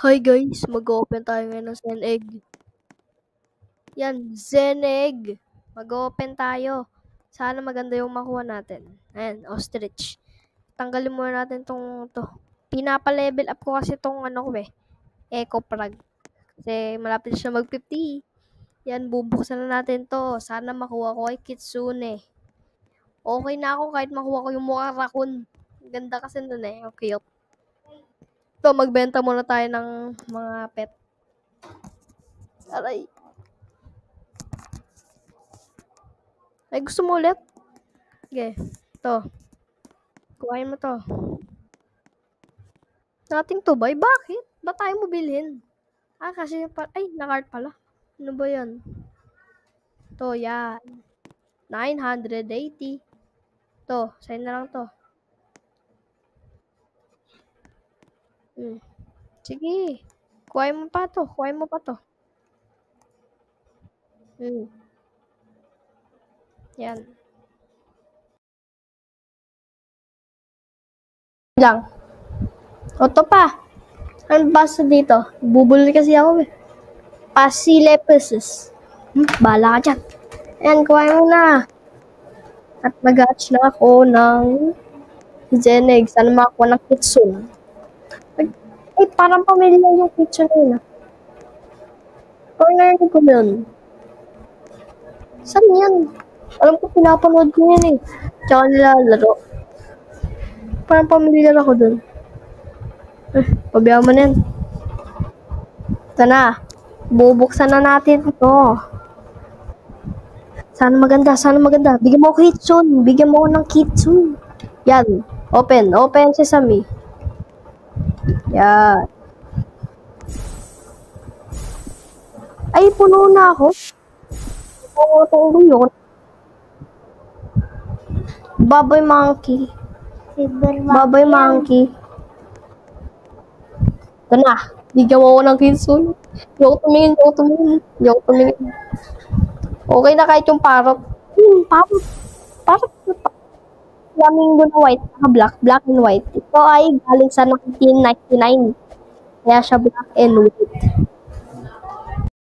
Hi guys, mag-open tayo ngayon ng Zenegg. Yan, Zenegg. Mag-open tayo. Sana maganda yung makuha natin. Ayan, ostrich. Tanggalin muna natin to. Pinapa-level up ko kasi tong Echo Frag. Kasi malapit siya mag-50. Yan, bubuksan na natin to. Sana makuha ko kay Kitsune. Okay na ako kahit makuha ko yung mukha raccoon. Ganda kasi nun ang cute. So, magbenta muna tayo ng mga pet. Aray. Ay, gusto mo ulit? Sige. To. Kuhain mo to. Nothing to buy? Bakit? Ba't tayo mo bilhin? Kasi ay, na-cart pala. Ano ba yan? To, yan. 980. To, sign na lang to. Sige. Kuhain mo pa to. Yan. Lang. O, to pa. Ano basta dito? Bubuli kasi ako Pasilepesis. Bahala ka dyan. Ayan, kuhain mo na. At mag-hatch na ako ng Zenegg. Sana makakuha ng Kitsune. Ay, parang pamilya yung Kitsune na yun. Or narinig ko yun. Saan yan? Alam ko pinapanood ko yan Tsaka nilalaro. Parang pamilyar ako dun. Pabayaan mo na yan. Ito na. Bubuksan na natin ito. Sana maganda. Bigyan mo ako Kitsune. Bigyan mo ako ng Kitsune. Yan. Open sesame. Yan. Ay, puno na ako. Baboy monkey. Baboy monkey. Ito na. Bigyan mo ako ng Kitsune. Yung tumingin. Okay na kahit yung parrot. Parrot. Flamingo na white. Black and white. Ito ay galing sa 1999. Kaya siya black and white.